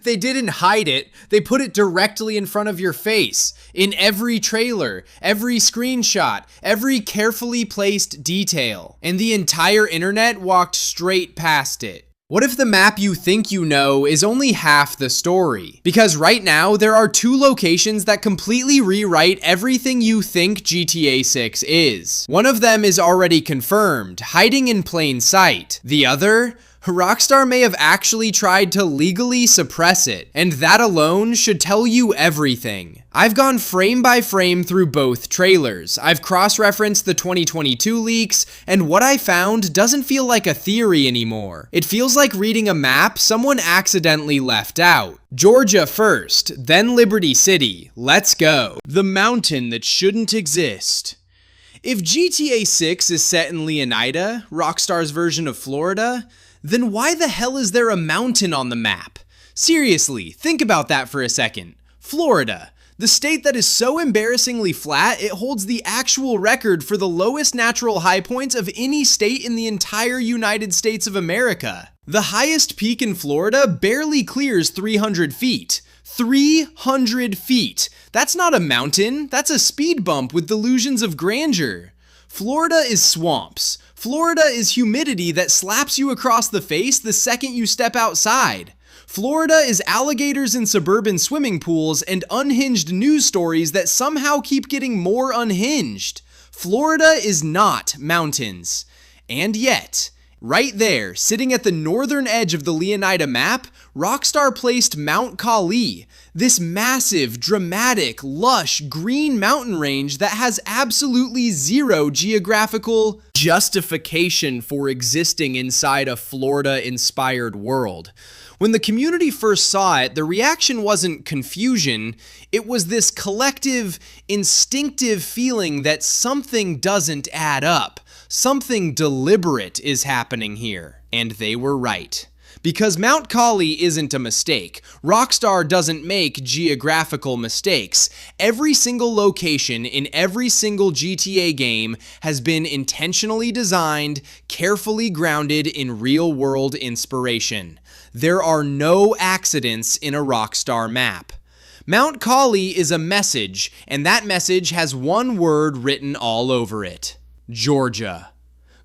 They didn't hide it, they put it directly in front of your face, in every trailer, every screenshot, every carefully placed detail, and the entire internet walked straight past it. What if the map you think you know is only half the story? Because right now, there are two locations that completely rewrite everything you think GTA 6 is. One of them is already confirmed, hiding in plain sight. The other? Rockstar may have actually tried to legally suppress it, and that alone should tell you everything. I've gone frame by frame through both trailers. I've cross-referenced the 2022 leaks, and what I found doesn't feel like a theory anymore. It feels like reading a map someone accidentally left out. Georgia first, then Liberty City. Let's go. The mountain that shouldn't exist. If GTA 6 is set in Leonida, Rockstar's version of Florida, then why the hell is there a mountain on the map? Seriously, think about that for a second. Florida, the state that is so embarrassingly flat, it holds the actual record for the lowest natural high points of any state in the entire United States of America. The highest peak in Florida barely clears 300 feet. 300 feet! That's not a mountain, that's a speed bump with delusions of grandeur. Florida is swamps. Florida is humidity that slaps you across the face the second you step outside. Florida is alligators in suburban swimming pools and unhinged news stories that somehow keep getting more unhinged. Florida is not mountains. And yet, right there, sitting at the northern edge of the Leonida map, Rockstar placed Mount Kali, this massive, dramatic, lush, green mountain range that has absolutely zero geographical justification for existing inside a Florida-inspired world. When the community first saw it, the reaction wasn't confusion, it was this collective, instinctive feeling that something doesn't add up. Something deliberate is happening here, and they were right. Because Mount Kali isn't a mistake. Rockstar doesn't make geographical mistakes. Every single location in every single GTA game has been intentionally designed, carefully grounded in real-world inspiration. There are no accidents in a Rockstar map. Mount Kali is a message, and that message has one word written all over it. Georgia.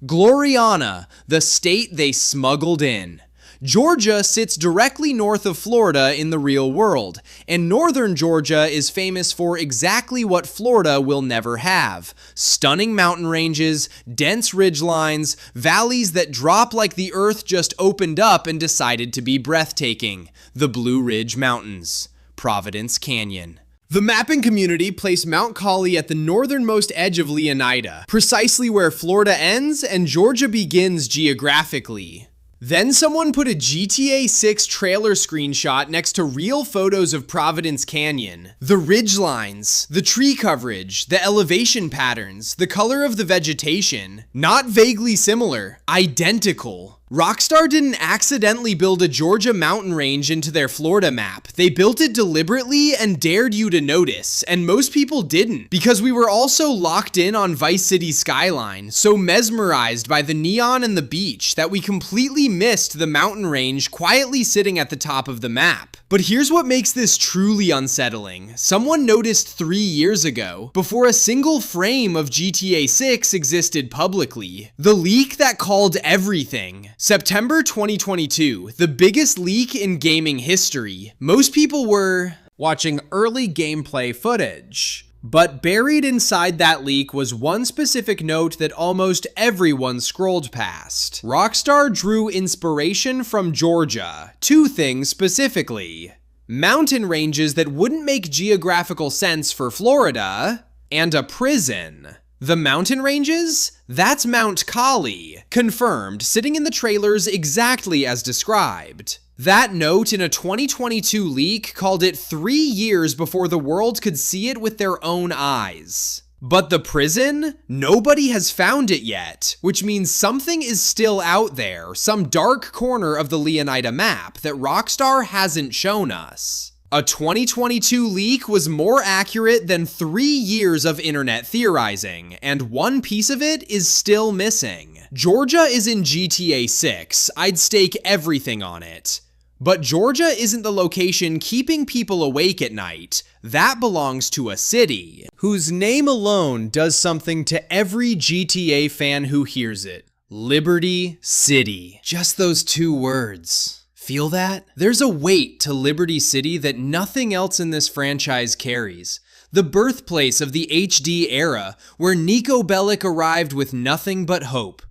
Gloriana, the state they smuggled in. Georgia sits directly north of Florida in the real world, and northern Georgia is famous for exactly what Florida will never have. Stunning mountain ranges, dense ridgelines, valleys that drop like the earth just opened up and decided to be breathtaking. The Blue Ridge Mountains. Providence Canyon. The mapping community placed Mount Kali at the northernmost edge of Leonida, precisely where Florida ends and Georgia begins geographically. Then someone put a GTA 6 trailer screenshot next to real photos of Providence Canyon. The ridgelines, the tree coverage, the elevation patterns, the color of the vegetation. Not vaguely similar, identical. Rockstar didn't accidentally build a Georgia mountain range into their Florida map. They built it deliberately and dared you to notice, and most people didn't, because we were all so locked in on Vice City's skyline, so mesmerized by the neon and the beach, that we completely missed the mountain range quietly sitting at the top of the map. But here's what makes this truly unsettling. Someone noticed 3 years ago, before a single frame of GTA 6 existed publicly. The leak that called everything. September 2022, the biggest leak in gaming history. Most people were watching early gameplay footage. But buried inside that leak was one specific note that almost everyone scrolled past. Rockstar drew inspiration from Georgia. 2 things specifically. Mountain ranges that wouldn't make geographical sense for Florida, and a prison. The mountain ranges? That's Mount Kali. Confirmed, sitting in the trailers exactly as described. That note in a 2022 leak called it 3 years before the world could see it with their own eyes. But the prison? Nobody has found it yet, which means something is still out there, some dark corner of the Leonida map that Rockstar hasn't shown us. A 2022 leak was more accurate than 3 years of internet theorizing, and one piece of it is still missing. Georgia is in GTA 6, I'd stake everything on it. But Georgia isn't the location keeping people awake at night. That belongs to a city, whose name alone does something to every GTA fan who hears it. Liberty City. Just those two words. Feel that? There's a weight to Liberty City that nothing else in this franchise carries. The birthplace of the HD era, where Niko Bellic arrived with nothing but hope.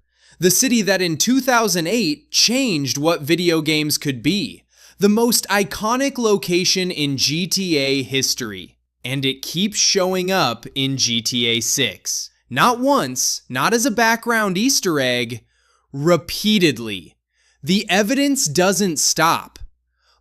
The city that in 2008 changed what video games could be. The most iconic location in GTA history. And it keeps showing up in GTA 6. Not once, not as a background Easter egg, repeatedly. The evidence doesn't stop.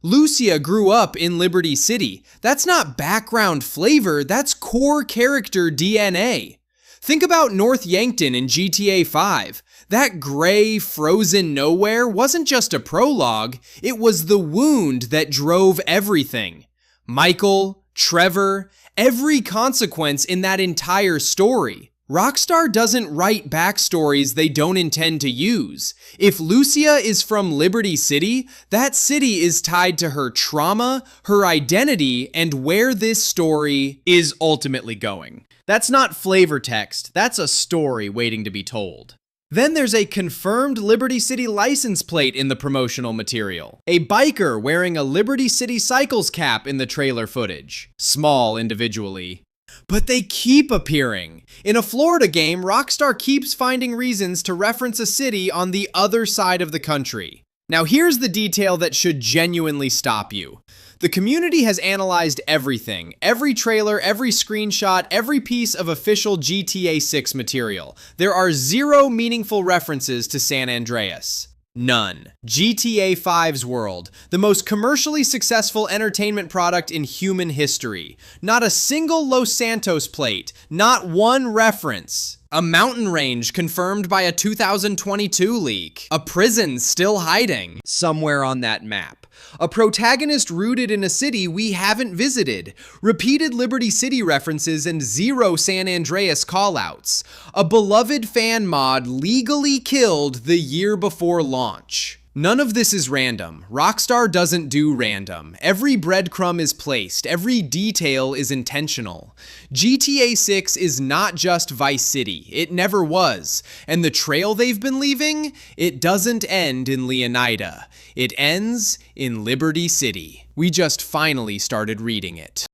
Lucia grew up in Liberty City. That's not background flavor, that's core character DNA. Think about North Yankton in GTA 5. That gray, frozen nowhere wasn't just a prologue, it was the wound that drove everything. Michael, Trevor, every consequence in that entire story. Rockstar doesn't write backstories they don't intend to use. If Lucia is from Liberty City, that city is tied to her trauma, her identity, and where this story is ultimately going. That's not flavor text, that's a story waiting to be told. Then there's a confirmed Liberty City license plate in the promotional material. A biker wearing a Liberty City Cycles cap in the trailer footage. Small individually. But they keep appearing. In a Florida game, Rockstar keeps finding reasons to reference a city on the other side of the country. Now here's the detail that should genuinely stop you. The community has analyzed everything, every trailer, every screenshot, every piece of official GTA 6 material. There are zero meaningful references to San Andreas. None. GTA 5's world, the most commercially successful entertainment product in human history. Not a single Los Santos plate, not one reference. A mountain range confirmed by a 2022 leak. A prison still hiding somewhere on that map. A protagonist rooted in a city we haven't visited. Repeated Liberty City references and zero San Andreas callouts. A beloved fan mod legally killed the year before launch. None of this is random. Rockstar doesn't do random. Every breadcrumb is placed. Every detail is intentional. GTA 6 is not just Vice City. It never was. And the trail they've been leaving? It doesn't end in Leonida. It ends in Liberty City. We just finally started reading it.